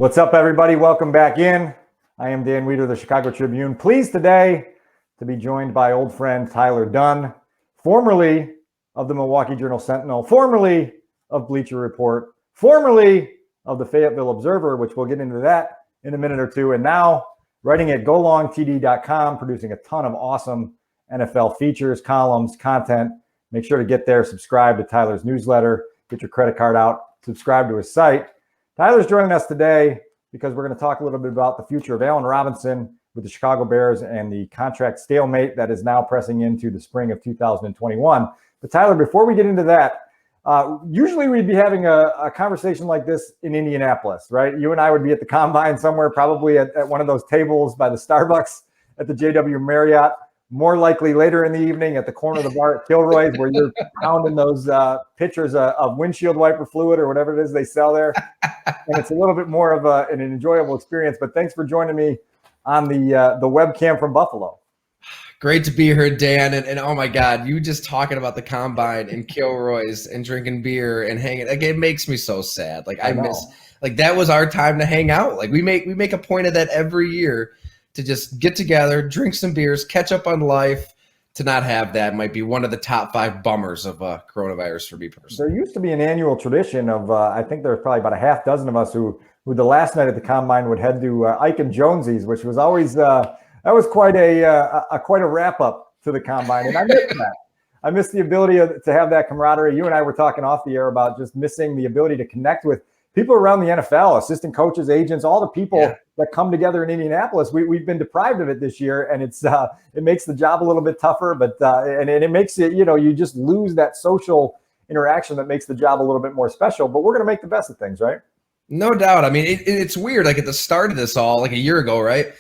What's up, everybody? Welcome back in. I am Dan Wiederer of the Chicago Tribune. Pleased today to be joined by old friend Tyler Dunne, formerly of the Milwaukee Journal-Sentinel, formerly of Bleacher Report, formerly of the Fayetteville Observer, which we'll get into that in a minute or two, and now writing at golongtd.com, producing a ton of awesome NFL features, columns, content. Make sure to get there, subscribe to Tyler's newsletter, get your credit card out, subscribe to his site. Tyler's joining us today because we're going to talk a little bit about the future of Allen Robinson with the Chicago Bears and the contract stalemate that is now pressing into the spring of 2021. But Tyler, before we get into that, usually we'd be having a conversation like this in Indianapolis, right? You and I would be at the Combine somewhere, probably at one of those tables by the Starbucks at the JW Marriott. More likely later in the evening at the corner of the bar at Kilroy's, where you're pounding those pitchers of windshield wiper fluid or whatever it is they sell there. And it's a little bit more of an enjoyable experience. But thanks for joining me on the webcam from Buffalo. Great to be here, Dan. And oh my God, you just talking about the Combine and Kilroy's and drinking beer and hanging. Like, it makes me so sad. Like, I miss, like, that was our time to hang out. Like, we make a point of that every year, to just get together, drink some beers, catch up on life. To not have that might be one of the top 5 bummers of coronavirus for me personally. There used to be an annual tradition of, I think there's probably about a half dozen of us who the last night at the Combine would head to Ike and Jonesy's, which was always, that was quite a wrap up to the Combine. And I miss that. I miss the ability to have that camaraderie. You and I were talking off the air about just missing the ability to connect with people around the NFL, assistant coaches, agents, all the people that come together in Indianapolis. We've been deprived of it this year, and it makes the job a little bit tougher. But and it makes it, you just lose that social interaction that makes the job a little bit more special. But we're going to make the best of things, right? No doubt. I mean, it's weird. Like, at the start of this all, like a year ago, right?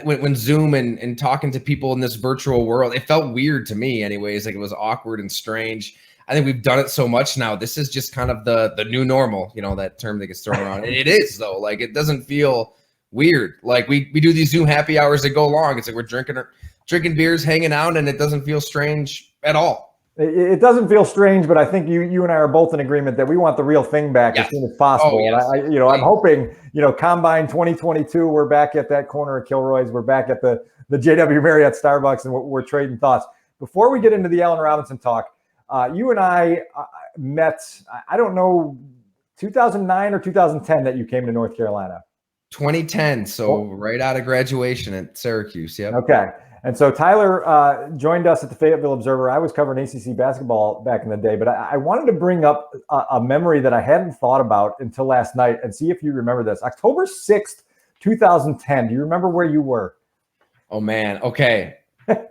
When Zoom and talking to people in this virtual world, it felt weird to me, anyways. Like, it was awkward and strange. I think we've done it so much now. This is just kind of the new normal, that term that gets thrown around. And it is, though. Like, it doesn't feel weird. Like, we do these Zoom happy hours that go long. It's like we're drinking beers, hanging out, and it doesn't feel strange at all. It doesn't feel strange, but I think you and I are both in agreement that we want the real thing back as soon as possible. Oh, yes. And I'm hoping, Combine 2022, we're back at that corner of Kilroy's. We're back at the JW Marriott Starbucks, and we're trading thoughts. Before we get into the Allen Robinson talk, you and I met, I don't know, 2009 or 2010 that you came to North Carolina. 2010, so right out of graduation at Syracuse, yeah. Okay, and so Tyler joined us at the Fayetteville Observer. I was covering ACC basketball back in the day, but I wanted to bring up a memory that I hadn't thought about until last night and see if you remember this. October 6th, 2010. Do you remember where you were? Oh, man. Okay.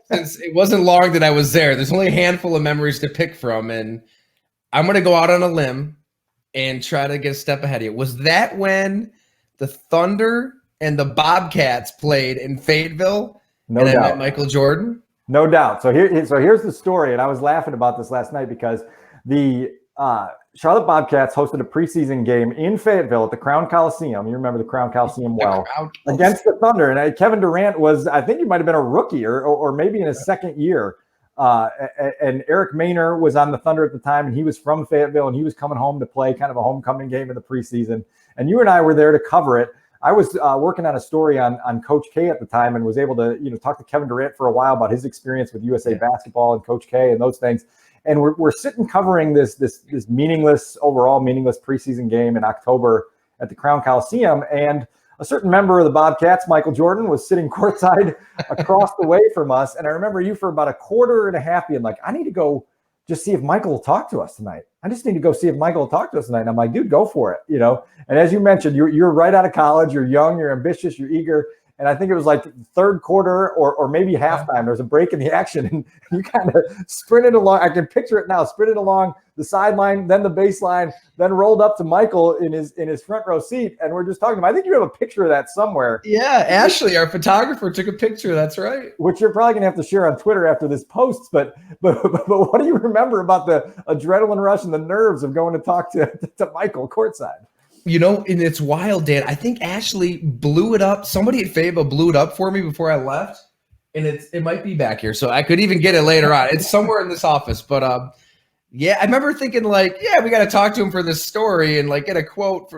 Since it wasn't long that I was there's only a handful of memories to pick from, and I'm going to go out on a limb and try to get a step ahead of you. Was that when the Thunder and the Bobcats played in Fayetteville? No doubt. I met Michael Jordan? No doubt. So here's the story, and I was laughing about this last night because the Charlotte Bobcats hosted a preseason game in Fayetteville at the Crown Coliseum. You remember the Crown Coliseum well, against the Thunder. And Kevin Durant was, I think he might have been a rookie or maybe in his second year. And Eric Maynor was on the Thunder at the time, and he was from Fayetteville, and he was coming home to play kind of a homecoming game in the preseason. And you and I were there to cover it. I was working on a story on Coach K at the time and was able to talk to Kevin Durant for a while about his experience with USA basketball and Coach K and those things. And we're sitting covering this meaningless preseason game in October at the Crown Coliseum, and a certain member of the Bobcats, Michael Jordan, was sitting courtside across the way from us. And I remember you for about a quarter and a half being like, I need to go just see if Michael will talk to us tonight. I just need to go see if Michael will talk to us tonight. And I'm like, dude, go for it, And as you mentioned, you're right out of college, you're young, you're ambitious, you're eager. And I think it was like third quarter or maybe halftime. There was a break in the action, and you kind of sprinted along. I can picture it now, sprinted along the sideline, then the baseline, then rolled up to Michael in his front row seat. And we're just talking about, I think you have a picture of that somewhere. Yeah, Ashley, our photographer, took a picture. That's right. Which you're probably going to have to share on Twitter after this post. But what do you remember about the adrenaline rush and the nerves of going to talk to Michael courtside? And it's wild, Dan. I think Ashley blew it up. Somebody at Fayetteville blew it up for me before I left. And it might be back here. So I could even get it later on. It's somewhere in this office. But I remember thinking we got to talk to him for this story and get a quote.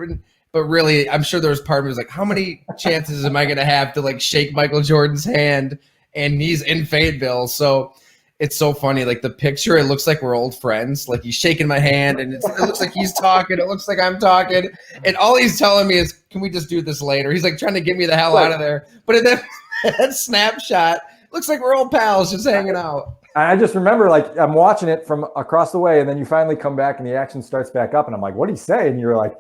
But really, I'm sure there was part of me was like, how many chances am I going to have to like shake Michael Jordan's hand? And he's in Fayetteville. So it's so funny. Like the picture, it looks like we're old friends. Like he's shaking my hand and it looks like he's talking. It looks like I'm talking. And all he's telling me is, can we just do this later? He's like trying to get me the hell out of there. But in that snapshot, looks like we're old pals just hanging out. I just remember, like, I'm watching it from across the way, and then you finally come back and the action starts back up. And I'm like, what did he say? And you're like,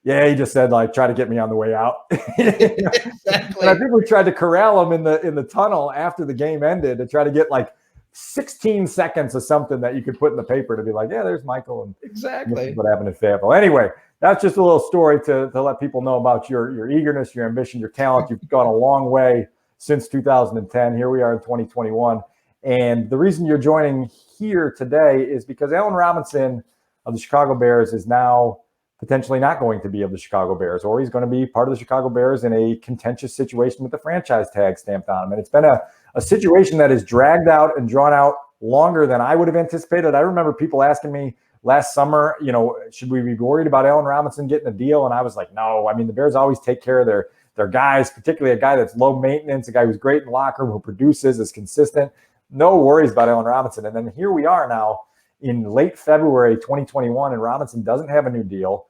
yeah, he just said, like, try to get me on the way out. Exactly. And I think we tried to corral him in the tunnel after the game ended to try to get like 16 seconds of something that you could put in the paper to be like, yeah, there's Michael. And exactly this is what happened in Fayetteville. Anyway, that's just a little story to let people know about your eagerness, your ambition, your talent. You've gone a long way since 2010. Here we are in 2021. And the reason you're joining here today is because Allen Robinson of the Chicago Bears is now potentially not going to be of the Chicago Bears, or he's going to be part of the Chicago Bears in a contentious situation with the franchise tag stamped on him. And it's been a situation that is dragged out and drawn out longer than I would have anticipated. I remember people asking me last summer, should we be worried about Allen Robinson getting a deal? And I was like, no. I mean, the Bears always take care of their guys, particularly a guy that's low maintenance, a guy who's great in the locker room, who produces, is consistent. No worries about Allen Robinson. And then here we are now in late February 2021, and Robinson doesn't have a new deal,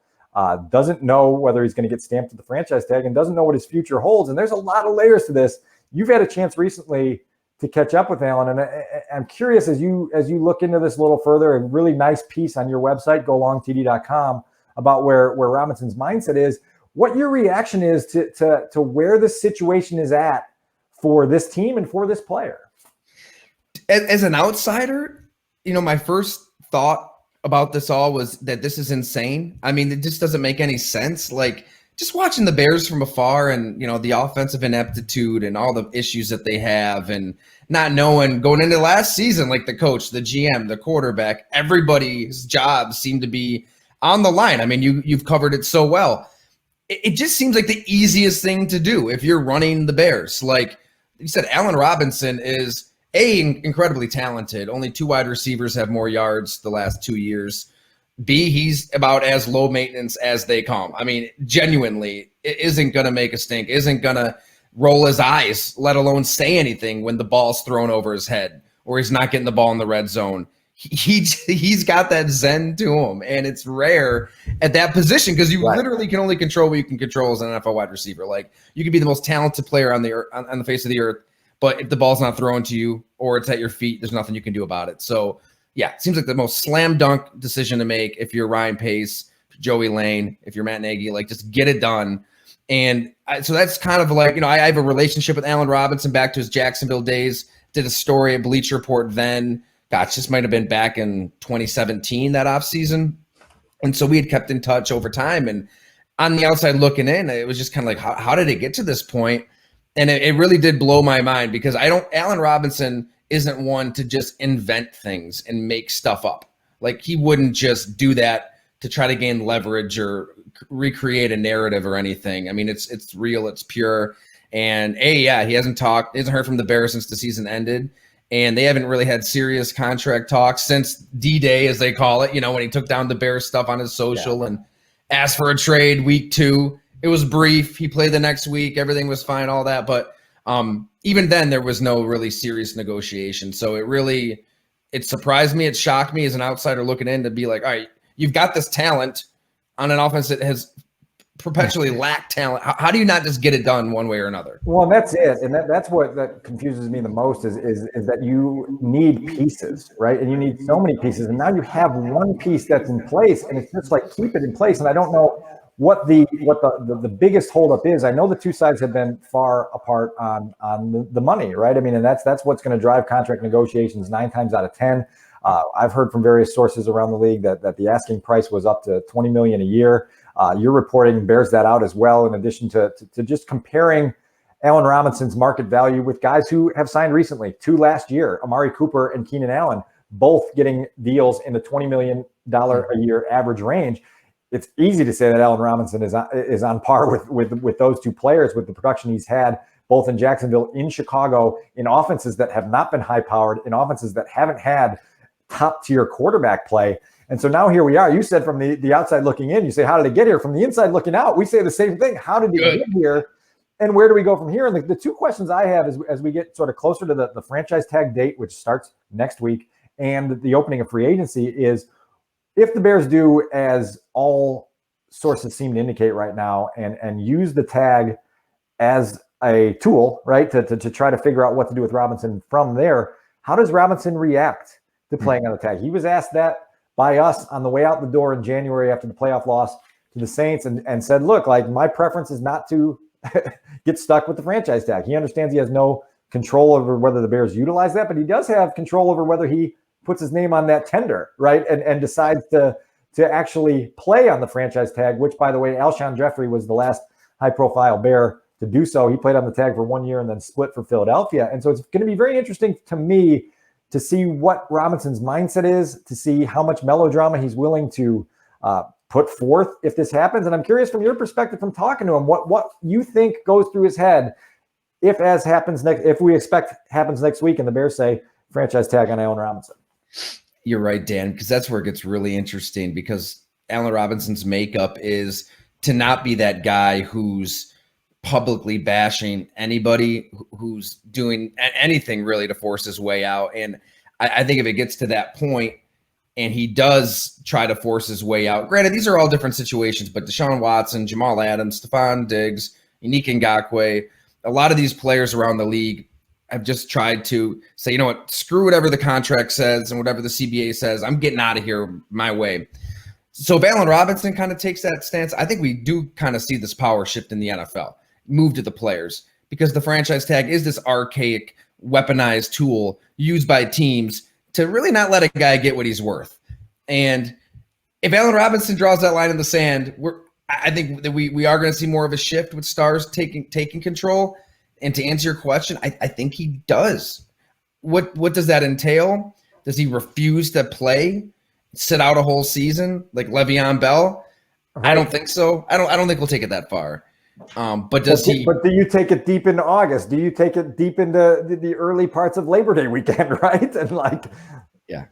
doesn't know whether he's going to get stamped with the franchise tag, and doesn't know what his future holds. And there's a lot of layers to this. You've had a chance recently to catch up with Allen, and I'm curious, as you look into this a little further, a really nice piece on your website, golongtd.com, about where Robinson's mindset is, what your reaction is to where the situation is at for this team and for this player. As an outsider, my first thought about this all was that this is insane. I mean, it just doesn't make any sense. Like, just watching the Bears from afar and, the offensive ineptitude and all the issues that they have, and not knowing going into last season, like the coach, the GM, the quarterback, everybody's jobs seem to be on the line. I mean, you've covered it so well. It just seems like the easiest thing to do if you're running the Bears. Like you said, Allen Robinson is incredibly talented. Only 2 wide receivers have more yards the last 2 years. B, he's about as low maintenance as they come. I mean, genuinely, it isn't going to make a stink, isn't going to roll his eyes, let alone say anything when the ball's thrown over his head or he's not getting the ball in the red zone. He's got that zen to him, and it's rare at that position because you literally can only control what you can control as an NFL wide receiver. Like, you could be the most talented player on the face of the earth, but if the ball's not thrown to you or it's at your feet, there's nothing you can do about it. So, yeah, it seems like the most slam dunk decision to make if you're Ryan Pace, Joey Lane, if you're Matt Nagy, like, just get it done. And so that's kind of like, I have a relationship with Allen Robinson back to his Jacksonville days. Did a story at Bleacher Report then. Gosh, this might have been back in 2017, that offseason. And so we had kept in touch over time. And on the outside looking in, it was just kind of like, how did it get to this point? And it really did blow my mind because Allen Robinson isn't one to just invent things and make stuff up. Like, he wouldn't just do that to try to gain leverage or recreate a narrative or anything. I mean, it's real, it's pure. And he hasn't heard from the Bears since the season ended. And they haven't really had serious contract talks since D-Day, as they call it, when he took down the Bears stuff on his social and asked for a trade week 2. It was brief. He played the next week. Everything was fine, all that. But even then, there was no really serious negotiation. So it surprised me. It shocked me as an outsider looking in to be like, all right, you've got this talent on an offense that has perpetually lacked talent. How do you not just get it done one way or another? Well, that's it. And that's what that confuses me the most is that you need pieces, right? And you need so many pieces. And now you have one piece that's in place, and it's just like, keep it in place. And I don't know what the biggest holdup is. I know the two sides have been far apart on the money, right? I mean, and that's what's going to drive contract negotiations 9 times out of 10. I've heard from various sources around the league that the asking price was up to $20 million a year. Your reporting bears that out as well, in addition to just comparing Allen Robinson's market value with guys who have signed recently, 2 last year, Amari Cooper and Keenan Allen, both getting deals in the $20 million a year average range. It's easy to say that Allen Robinson is on par with those 2 players, with the production he's had both in Jacksonville, in Chicago, in offenses that have not been high powered, in offenses that haven't had top tier quarterback play. And so now here we are. You said from the outside looking in, you say, how did it get here? From the inside looking out, we say the same thing. How did it get here? And where do we go from here? And the two questions I have is, as we get sort of closer to the franchise tag date, which starts next week, and the opening of free agency, is if the Bears do, as all sources seem to indicate right now, and use the tag as a tool, right, to try to figure out what to do with Robinson from there, how does Robinson react to playing on the tag? He was asked that by us on the way out the door in January after the playoff loss to the Saints, and said, look, like, my preference is not to get stuck with the franchise tag. He understands he has no control over whether the Bears utilize that, but he does have control over whether he puts his name on that tender, right, and decides to actually play on the franchise tag, which, by the way, Alshon Jeffrey was the last high-profile Bear to do so. He played on the tag for 1 year and then split for Philadelphia. And so it's going to be very interesting to me to see what Robinson's mindset is, to see how much melodrama he's willing to put forth if this happens. And I'm curious from your perspective, from talking to him, what you think goes through his head if we expect happens next week and the Bears say franchise tag on Allen Robinson. You're right, Dan, because that's where it gets really interesting, because Allen Robinson's makeup is to not be that guy who's publicly bashing anybody who's doing anything really to force his way out. And I think if it gets to that point and he does try to force his way out, granted, these are all different situations, but Deshaun Watson, Jamal Adams, Stephon Diggs, Yannick Ngakoue, a lot of these players around the league have just tried to say, you know what, screw whatever the contract says and whatever the CBA says, I'm getting out of here my way. So if Allen Robinson kind of takes that stance, I think we do kind of see this power shift in the NFL, move to the players, because the franchise tag is this archaic, weaponized tool used by teams to really not let a guy get what he's worth. And if Allen Robinson draws that line in the sand, I think that we are going to see more of a shift with stars taking control. And to answer your question, I think he does. What does that entail? Does he refuse to play, sit out a whole season like Le'Veon Bell? Right. I don't think so. I don't think we'll take it that far. But does he? But do you take it deep into August? Do you take it deep into the early parts of Labor Day weekend, right? And yeah,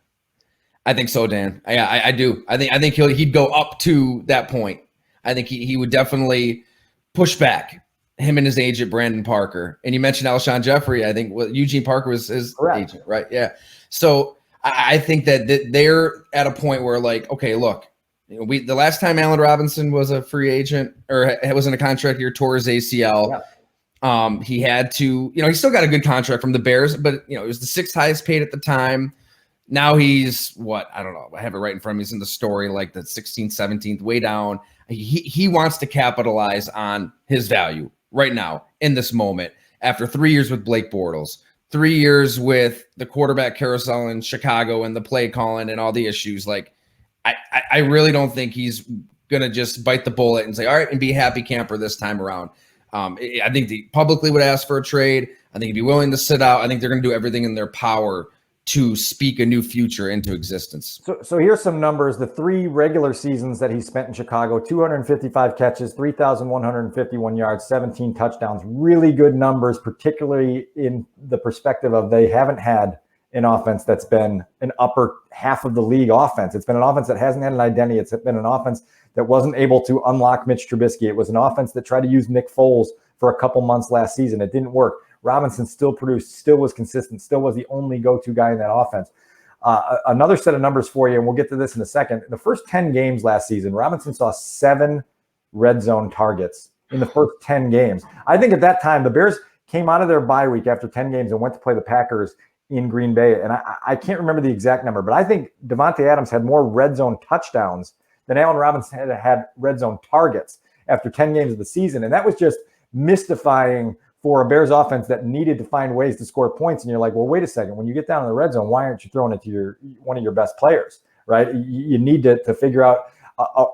I think so, Dan. I do. I think he'd go up to that point. I think he would definitely push back. Him and his agent, Brandon Parker. And you mentioned Alshon Jeffrey. I think Eugene Parker was his agent, right? Yeah. So I think that they're at a point where, like, okay, look, the last time Allen Robinson was a free agent or was in a contract year, tore his ACL. Yeah. He had to, he still got a good contract from the Bears, but it was the sixth highest paid at the time. Now he's what? I don't know. I have it right in front of me. He's in the story, like the 16th, 17th, way down. He wants to capitalize on his value right now in this moment, after 3 years with Blake Bortles, 3 years with the quarterback carousel in Chicago and the play calling and all the issues. Like, I really don't think he's going to just bite the bullet and say, all right, and be a happy camper this time around. I think they publicly would ask for a trade. I think he'd be willing to sit out. I think they're going to do everything in their power to speak a new future into existence. So here's some numbers. The 3 regular seasons that he spent in Chicago: 255 catches, 3,151 yards, 17 touchdowns. Really good numbers, particularly in the perspective of they haven't had an offense that's been an upper half of the league offense. It's been an offense that hasn't had an identity. It's been an offense that wasn't able to unlock Mitch Trubisky. It was an offense that tried to use Nick Foles for a couple months last season. It didn't work. Robinson still produced, still was consistent, still was the only go-to guy in that offense. Another set of numbers for you, and we'll get to this in a second. In the first 10 games last season, Robinson saw 7 red zone targets in the first 10 games. I think at that time, the Bears came out of their bye week after 10 games and went to play the Packers in Green Bay. And I can't remember the exact number, but I think Devontae Adams had more red zone touchdowns than Allen Robinson had red zone targets after 10 games of the season. And that was just mystifying for a Bears offense that needed to find ways to score points. And you're like, well, wait a second. When you get down in the red zone, why aren't you throwing it to one of your best players, right? You need to figure out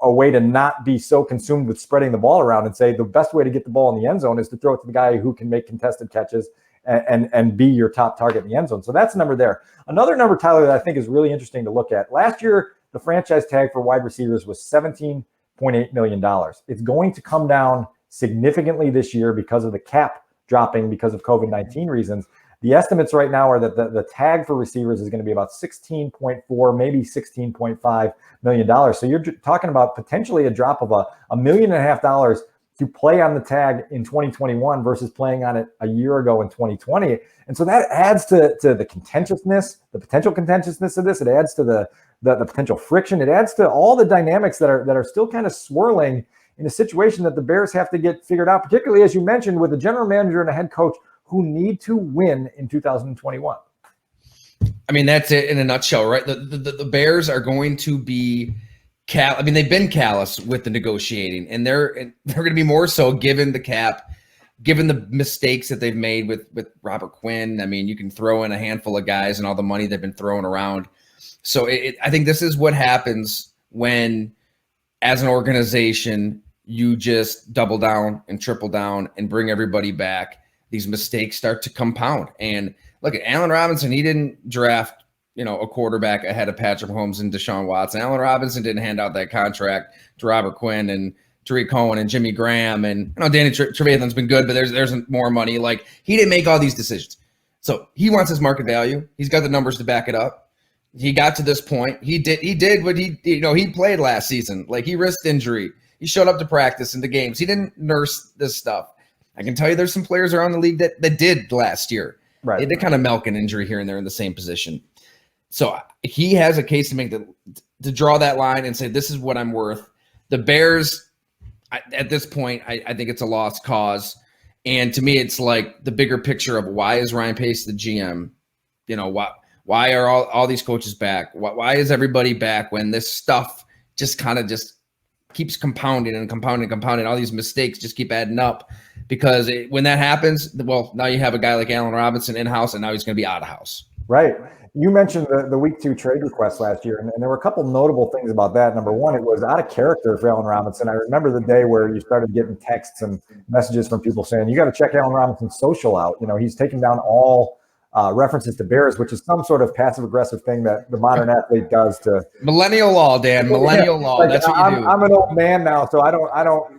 a way to not be so consumed with spreading the ball around and say the best way to get the ball in the end zone is to throw it to the guy who can make contested catches and be your top target in the end zone. So that's a number there. Another number, Tyler, that I think is really interesting to look at. Last year, the franchise tag for wide receivers was $17.8 million. It's going to come down significantly this year because of the cap dropping because of COVID-19 reasons. The estimates right now are that the tag for receivers is going to be about $16.4, maybe $16.5 million. So you're talking about potentially a drop of $1.5 million to play on the tag in 2021 versus playing on it a year ago in 2020. And so that adds to the contentiousness, the potential contentiousness of this. It adds to the potential friction. It adds to all the dynamics that are still kind of swirling in a situation that the Bears have to get figured out, particularly, as you mentioned, with a general manager and a head coach who need to win in 2021. I mean, that's it in a nutshell, right? The Bears are going to be they've been callous with the negotiating, and they're going to be more so given the cap, given the mistakes that they've made with Robert Quinn. I mean, you can throw in a handful of guys and all the money they've been throwing around. So I think this is what happens when, as an organization, you just double down and triple down and bring everybody back. These mistakes start to compound. And look at Allen Robinson. He didn't draft, a quarterback ahead of Patrick Mahomes and Deshaun Watson. Allen Robinson didn't hand out that contract to Robert Quinn and Tariq Cohen and Jimmy Graham. And Danny Trevathan's been good, but there's more money. Like, he didn't make all these decisions. So he wants his market value. He's got the numbers to back it up. He got to this point. He did what he played last season. Like, he risked injury. He showed up to practice and to games. He didn't nurse this stuff. I can tell you there's some players around the league that did last year. Right. They kind of milk an injury here and there in the same position. So he has a case to make to draw that line and say, this is what I'm worth. The Bears, at this point, I think it's a lost cause. And to me, it's like the bigger picture of, why is Ryan Pace the GM? Why are all these coaches back? Why is everybody back when this stuff just keeps compounding and compounding and compounding? All these mistakes just keep adding up, because when that happens, well, now you have a guy like Allen Robinson in-house, and now he's going to be out of house. Right. You mentioned the week 2 trade request last year, and there were a couple notable things about that. Number one, it was out of character for Allen Robinson. I remember the day where you started getting texts and messages from people saying, you got to check Allen Robinson's social out. He's taken down all references to Bears, which is some sort of passive-aggressive thing that the modern athlete does to millennial law, Dan. Millennial law. Like, that's what you do. I'm an old man now, so I don't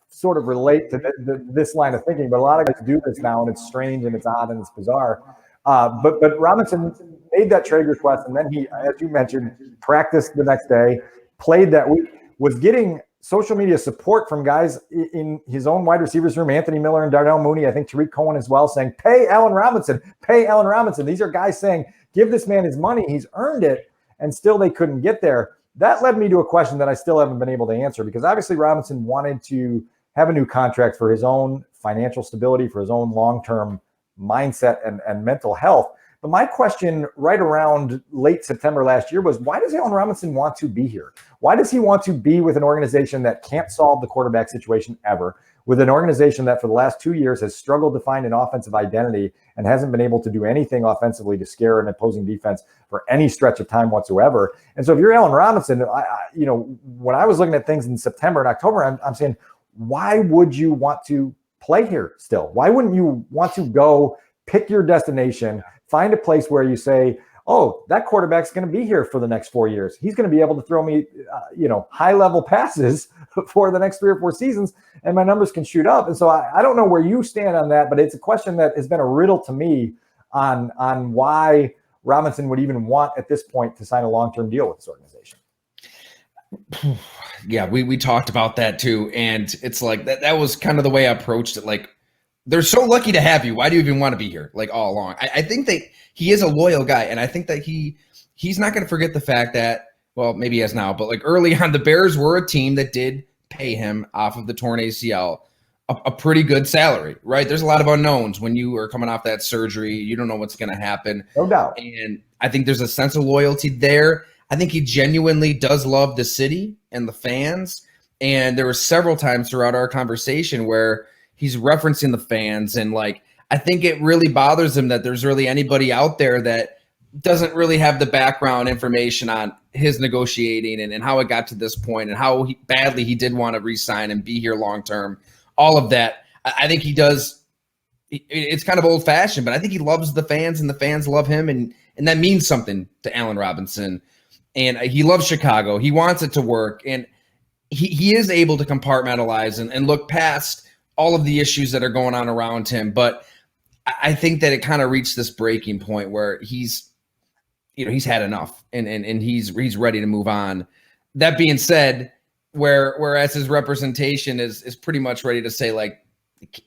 sort of relate to this line of thinking, but a lot of guys do this now, and it's strange and it's odd and it's bizarre. But Robinson made that trade request, and then he, as you mentioned, practiced the next day, played that week, was getting social media support from guys in his own wide receivers room, Anthony Miller and Darnell Mooney, I think Tariq Cohen as well, saying, pay Allen Robinson, pay Allen Robinson. These are guys saying, give this man his money. He's earned it, and still they couldn't get there. That led me to a question that I still haven't been able to answer, because obviously Robinson wanted to have a new contract for his own financial stability, for his own long-term mindset and mental health. But my question right around late September last year was, why does Allen Robinson want to be here? Why does he want to be with an organization that can't solve the quarterback situation ever, with an organization that for the last 2 years has struggled to find an offensive identity and hasn't been able to do anything offensively to scare an opposing defense for any stretch of time whatsoever? And so if you're Allen Robinson, when I was looking at things in September and October, I'm saying, why would you want to play here still? Why wouldn't you want to go pick your destination, find a place where you say, oh, that quarterback's going to be here for the next 4 years. He's going to be able to throw me, high-level passes for the next 3 or 4 seasons, and my numbers can shoot up. And so I don't know where you stand on that, but it's a question that has been a riddle to me on why Robinson would even want at this point to sign a long-term deal with this organization. Yeah, we talked about that too. And it's like that was kind of the way I approached it. Like, they're so lucky to have you. Why do you even want to be here? Like, all along. I think that he is a loyal guy. And I think that he's not going to forget the fact that, well, maybe he has now, but like early on, the Bears were a team that did pay him off of the torn ACL a pretty good salary, right? There's a lot of unknowns when you are coming off that surgery. You don't know what's going to happen. No doubt. And I think there's a sense of loyalty there. I think he genuinely does love the city and the fans. And there were several times throughout our conversation where he's referencing the fans. And like, I think it really bothers him that there's really anybody out there that doesn't really have the background information on his negotiating and how it got to this point and how badly he did want to re-sign and be here long-term. All of that. I think he does. It's kind of old-fashioned, but I think he loves the fans and the fans love him. And that means something to Allen Robinson. And he loves Chicago. He wants it to work. And he is able to compartmentalize and look past all of the issues that are going on around him. But I think that it kind of reached this breaking point where he's had enough and he's ready to move on. That being said, whereas his representation is pretty much ready to say, like,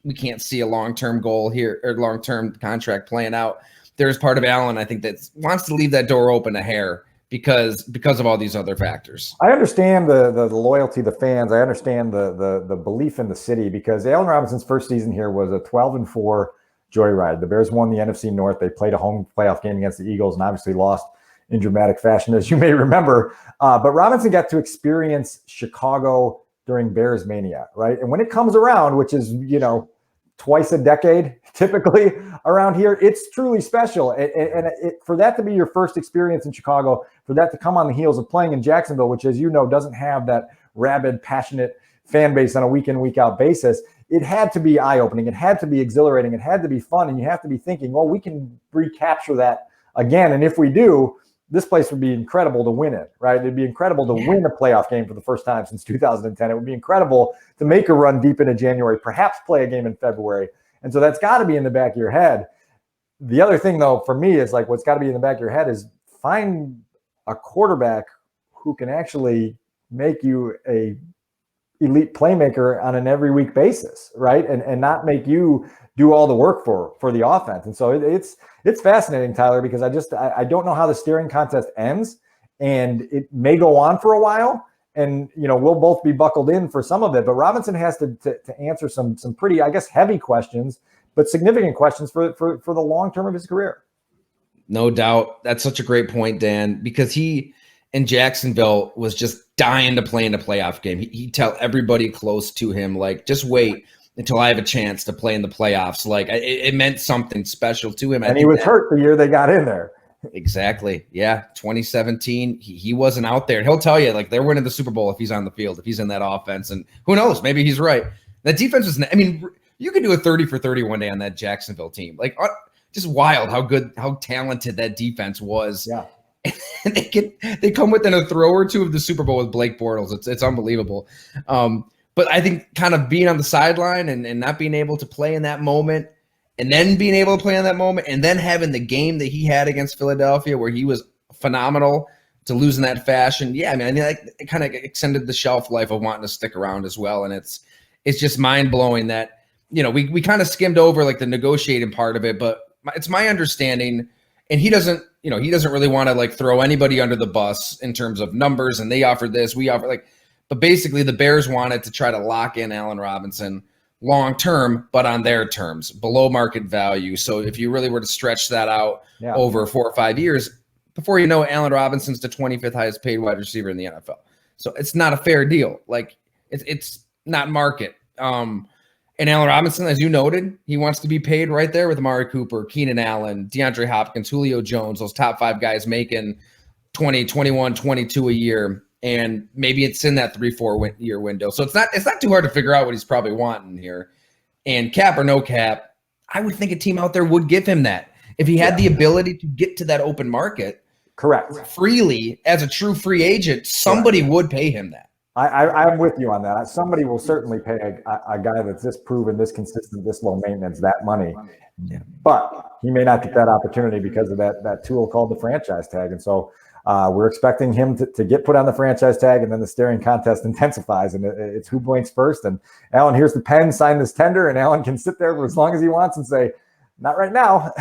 we can't see a long-term goal here or long-term contract playing out. There's part of Allen, I think, that wants to leave that door open a hair because of all these other factors. I understand the loyalty of the fans. I understand the belief in the city, because Allen Robinson's first season here was a 12-4 joyride. The Bears won the NFC North. They played a home playoff game against the Eagles and obviously lost in dramatic fashion, as you may remember. But Robinson got to experience Chicago during Bears mania, right? And when it comes around, which is, twice a decade, typically around here, it's truly special. And for that to be your first experience in Chicago, for that to come on the heels of playing in Jacksonville, which, as you know, doesn't have that rabid, passionate fan base on a week in, week out basis, it had to be eye-opening. It had to be exhilarating. It had to be fun. And you have to be thinking, well, we can recapture that again. And if we do, this place would be incredible to win it, right? It'd be incredible to win a playoff game for the first time since 2010. It would be incredible to make a run deep into January, perhaps play a game in February. And so that's got to be in the back of your head. The other thing, though, for me is, like, what's got to be in the back of your head is find a quarterback who can actually make you a elite playmaker on an every week basis, right? And not make you do all the work for the offense. And so it's fascinating, Tyler, because I don't know how the staring contest ends, and it may go on for a while, and we'll both be buckled in for some of it. But Robinson has to answer some pretty, I guess, heavy questions, but significant questions for the long term of his career. No doubt. That's such a great point, Dan, because he in Jacksonville was just dying to play in a playoff game. He'd tell everybody close to him, like, just wait until I have a chance to play in the playoffs. Like, it meant something special to him. And he was hurt the year they got in there. Exactly. Yeah. 2017, he wasn't out there. And he'll tell you, like, they're winning the Super Bowl if he's on the field, if he's in that offense. And who knows? Maybe he's right. That defense was, you could do a 30 for 30 one day on that Jacksonville team. Like, just wild how talented that defense was. Yeah. And they come within a throw or two of the Super Bowl with Blake Bortles. It's unbelievable. But I think kind of being on the sideline and not being able to play in that moment, and then being able to play in that moment, and then having the game that he had against Philadelphia where he was phenomenal, to lose in that fashion. Yeah, it kind of extended the shelf life of wanting to stick around as well. And it's just mind-blowing that, we kind of skimmed over, like, the negotiating part of it, but it's my understanding, and he doesn't really want to, like, throw anybody under the bus in terms of numbers, and they offered this, we offer, like, but basically the Bears wanted to try to lock in Allen Robinson long-term, but on their terms, below market value. So if you really were to stretch that out over 4 or 5 years, before you know it, Allen Robinson's the 25th highest paid wide receiver in the NFL. So it's not a fair deal. Like, it's not market. And Allen Robinson, as you noted, he wants to be paid right there with Amari Cooper, Keenan Allen, DeAndre Hopkins, Julio Jones, those top 5 guys making 20, 21, 22 a year. And maybe it's in that 3-4 year window. So it's not too hard to figure out what he's probably wanting here. And cap or no cap, I would think a team out there would give him that. If he had the ability to get to that open market freely as a true free agent, somebody would pay him that. I'm with you on that. Somebody will certainly pay a guy that's this proven, this consistent, this low maintenance, that money. Yeah. But he may not get that opportunity because of that tool called the franchise tag. And so we're expecting him to get put on the franchise tag, and then the staring contest intensifies, and it's who blinks first. And Allen, here's the pen, sign this tender, and Allen can sit there for as long as he wants and say, not right now,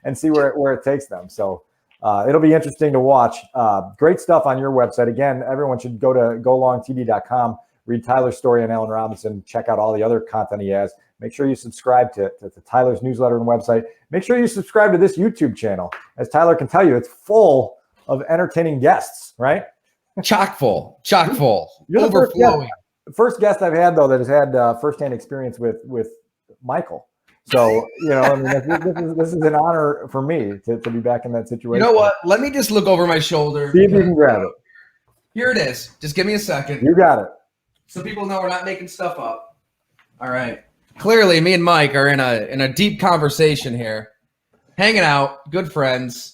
and see where it takes them. So it'll be interesting to watch. Great stuff on your website. Again, everyone should go to golongtd.com, read Tyler's story on Allen Robinson, check out all the other content he has. Make sure you subscribe to Tyler's newsletter and website. Make sure you subscribe to this YouTube channel. As Tyler can tell you, it's full of entertaining guests, right? Chock full, overflowing. First guest I've had, though, that has had firsthand experience with Michael. So, this is an honor for me to be back in that situation. You know what? Let me just look over my shoulder. See if you can grab it. Here it is. Just give me a second. You got it. So people know we're not making stuff up. All right. Clearly, me and Mike are in a deep conversation here, hanging out, good friends.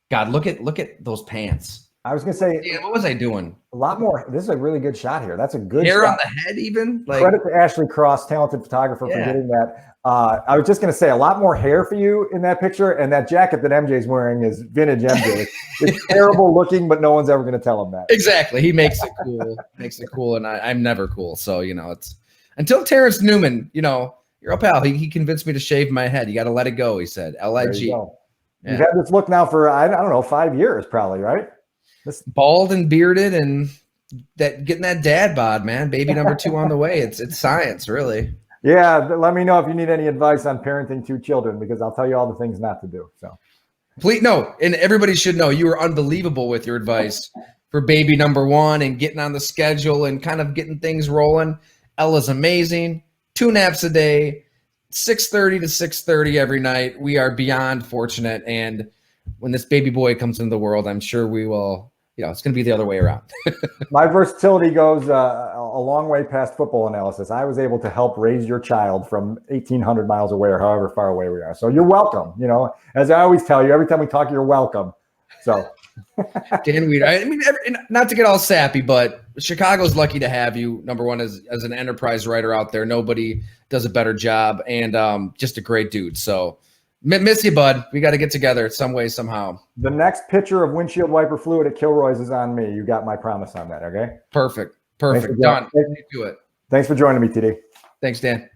God, look at those pants. I was gonna say, yeah, what was I doing? A lot more. This is a really good shot here. That's a good hair shot. on the head, even. Like, credit to Ashley Cross, talented photographer, for getting that. I was just gonna say, a lot more hair for you in that picture, and that jacket that MJ's wearing is vintage MJ. It's terrible looking, but no one's ever gonna tell him that. Exactly. He makes it cool, and I'm never cool. So it's until Terrence Newman, your old pal, he convinced me to shave my head. You got to let it go, he said. LIG. You've had this look now for, I don't know, 5 years probably, right? Bald and bearded and getting that dad bod, man. Baby number 2 on the way. It's science, really. Yeah, let me know if you need any advice on parenting 2 children, because I'll tell you all the things not to do. So please, no, and everybody should know you were unbelievable with your advice for baby number 1 and getting on the schedule and kind of getting things rolling. Ella's amazing. 2 naps a day, 6:30 to 6:30 every night. We are beyond fortunate, and when this baby boy comes into the world, I'm sure we will. It's going to be the other way around. My versatility goes a long way past football analysis. I was able to help raise your child from 1,800 miles away or however far away we are. So you're welcome. As I always tell you, every time we talk, you're welcome. So Dan Wiederer, I mean, not to get all sappy, but Chicago's lucky to have you. Number one, as an enterprise writer out there, nobody does a better job, and just a great dude. So miss you, bud. We got to get together some way, somehow. The next pitcher of windshield wiper fluid at Kilroy's is on me. You got my promise on that, okay? Perfect. Done. Do it. Thanks for joining me, TD. Thanks, Dan.